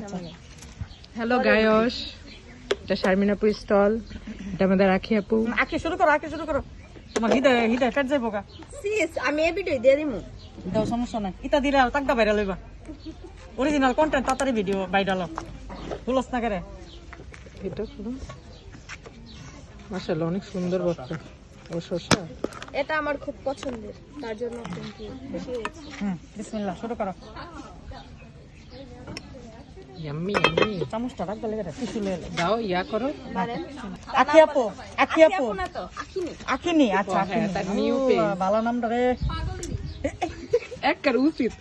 আচ্ছা হ্যালো গায়স, এটা শারমিনাপুর স্টল, এটা আমাদের আখি আপু। আঁকি শুরু করো তোমার হৃদয় পেট যাইব গা। আমি এই ভিডিও দিয়ে দিমু। দাও সমস্যা নাই, ইটা দিলে আর তাকদা ভাইরাল হইবা। অরিজিনাল কন্টেন্ট তাড়াতাড়ি ভিডিও ভাইরাল ভুলস না করে। এটা পুরো মাশাআল্লাহ অনেক সুন্দর বাচ্চা। ও শসা, এটা আমার খুব পছন্দের, তার জন্য কিন্তু খুশি হয়েছি। বিসমিল্লাহ শুরু করো। Yummy yummy. চামচটা রাখ গলে টিস্যু লয়ে দাও ইয়া করো। আখি আপু না তো আখিনি। আখিনি। আচ্ছা ও, হ্যাঁ, আখিনি তার new page। ভালো নামটা রে। একবার উচিত।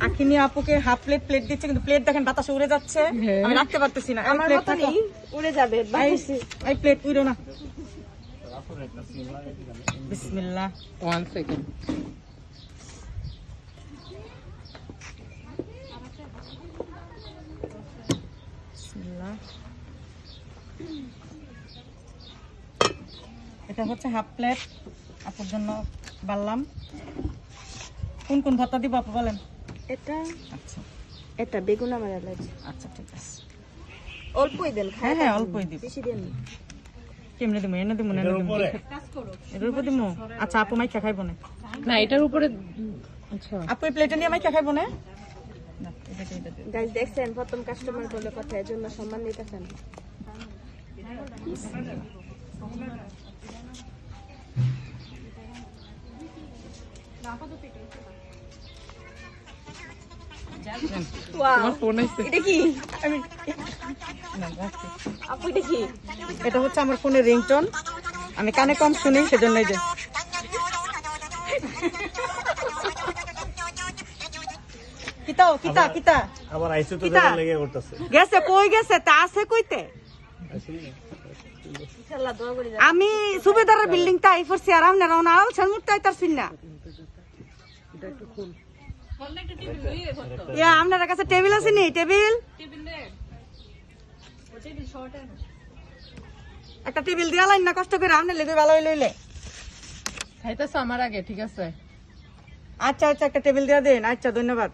আখিনি আপুকে হাফ প্লেট দিচ্ছে, কিন্তু প্লেট দেখেন বাতাসে উড়ে যাচ্ছে, হ্যাঁ। আমি রাখতে পারতেছি না। আমার মতনই উড়ে যাবে বাতাসে। এই প্লেট উড়ো না। বিসমিল্লাহ। 1 সেকেন্ড। বিসমিল্লাহ। এটা হচ্ছে হাফ প্লেট আপুর জন্য বাড়লাম। কোন ভর্তা দিব আপু বলেন? এটা আচ্ছা এটা বেগুন আমার অ্যালার্জি। আচ্ছা ঠিক আছে। অল্পই দেন, হ্যাঁ অল্পই দিব। বেশি দেন না। কেমনে দিব? এনে দিব না এটার উপর দিব। আচ্ছা আপু মাইকা খাইব না? না এটার উপরে। আচ্ছা আপু এই প্লেটে নিয়ে মাইকা খাইব না? গাইস দেখছেন, প্রথম কাস্টমার বলে কথা, এর জন্য সম্মান দিতেছেন। ওয়াও, তোমার ফোন আইছে। এটা কি আমি আপু? এটা কি? এটা হচ্ছে আমার ফোনের রিংটোন, আমি কানে কম শুনি সেজন্য। এই যে কিতা আবার আইসে তো কিতা? যারা লেগে করতেছে গেছে কই গেছে তা আছে কইতে? ইনশাআল্লাহ দোয়া করি। আমি সুবেদারের বিল্ডিং টা আই পড়ছি, আর আমনে রওনা আল ছালমুট তাই তার সিনা। ইয়া আপনার কাছে টেবিল আছে নি? টেবিল একটা টেবিল দিয়া লাইন না, কষ্ট করে আমনে লেগে ভালো লইলে। খাইতেছো আমার আগে, ঠিক আছে? আচ্ছা একটা টেবিল দিয়া দেন। আচ্ছা ধন্যবাদ।